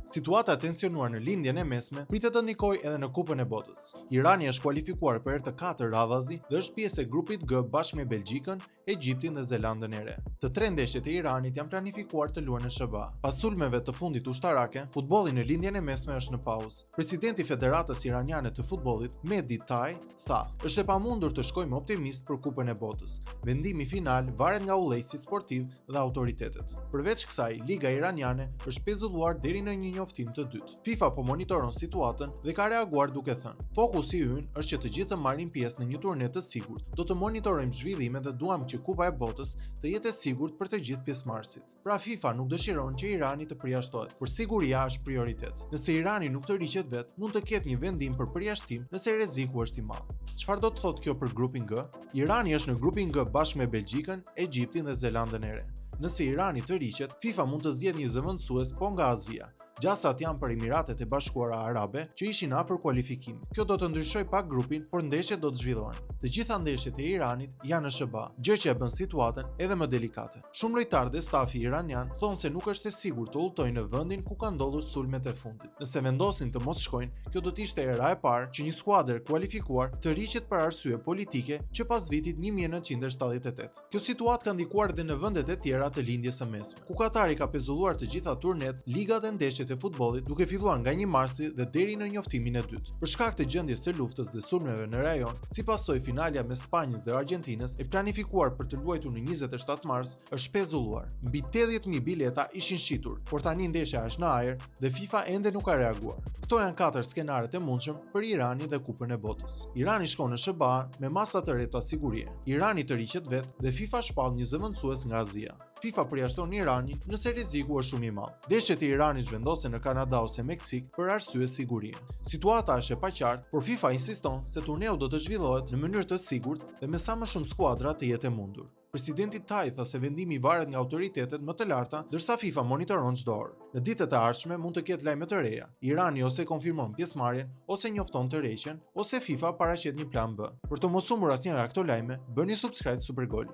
Situata e tensionuar në lindjen e mesme pritet të ndikojë edhe në Kupën e Botës. Irani është kualifikuar për herë të 4 radhazi dhe është pjesë e grupit G bashkë me Belgjikën, Egjiptin dhe Zelandën e Re. Të 3 ndeshjet e Iranit janë planifikuar të luhen në SBA. Pas sulmeve të fundit ushtarake, futbolli në lindjen e mesme është në pauzë. Presidenti i Federatës Iraniane të Futbollit, Mehdi Tai, tha: "Është e pamundur të shkojmë optimist për Kupën e Botës. Vendimi final varet nga udhëheqësit sportiv dhe autoritetet." Përveç kësaj, Liga Iraniane është pezulluar deri në një njoftim të dytë. FIFA po monitoron situatën dhe ka reaguar duke thënë: "Fokusi ynë është që të gjithë të marrin pjesë në një turne të sigurt. Do të monitorojmë zhvillimet dhe duam që Kupa e Botës të jetë e sigurt për të gjithë pjesëmarrësit." Pra FIFA nuk dëshiron që Irani të përjashtohet, por siguria është prioritet. Nëse Irani nuk të riqet vet, mund të ketë një vendim për përjashtim nëse rreziku është i madh. Çfarë do të thotë kjo për grupin G? Irani është në grupin G bashkë me Belgjikën, Egjiptin dhe Zelandën e Re. Nëse Irani të riqet, FIFA mund të zgjedhë një zëvendësues po nga Azia. Gjasat janë për Emiratet e Bashkuara Arabe, që ishin afër kualifikimit. Kjo do të ndryshojë pak grupin, por ndeshjet do të zhvillohen. Të gjitha ndeshjet e Iranit janë në SBA, gjë që e bën situatën edhe më delikate. Shumë lojtarë dhe stafi iranian thonë se nuk është e sigurt të udhtojnë në vendin ku kanë ndodhur sulmet e fundit. Nëse vendosin të mos shkojnë, kjo do të ishte era e parë që një skuadër kualifikuar të riqet për arsye politike që pas vitit 1978. Kjo situatë ka ndikuar edhe në vendet e tjera të lindjes së mesme, ku Katari ka pezulluar të gjitha turnet, ligat e ndeshjet e futbollit duke filluar nga 1 marsi dhe deri në njoftimin e dytë. Për shkak të gjendjes së luftës dhe sulmeve në rajon, si pasojë finalja me Spanjës dhe Argjentinës e planifikuar për të luajtur në 27 mars është pezulluar. Mbi 80.000 bileta ishin shitur, por tani ndeshja është në ajër dhe FIFA ende nuk ka reaguar. Këto janë 4 skenaret e mundshëm për Iranin dhe Kupën e Botës. Irani shkon në SBA me masa të rrepta sigurie. Irani të riqet vet dhe FIFA shpall një zëvendësues nga Azia. FIFA përjashton Iranin nëse rreziku është shumë i madh. Ndeshjet e Iranit zhvendosen në Kanada ose Meksik për arsye sigurie. Situata është e paqartë, por FIFA insiston se turneu do të zhvillohet në mënyrë të sigurt dhe me sa më shumë skuadra të jetë e mundur. Presidenti Tai tha se vendimi varet nga autoritetet më të larta, ndërsa FIFA monitoron çdo orë. Në ditët e ardhshme mund të ketë lajme të reja. Irani ose konfirmon pjesëmarrjen, ose njofton të rreqen, ose FIFA paraqet një plan B. Për të mos humbur asnjë nga këto lajme, bëni subscribe Supergoli.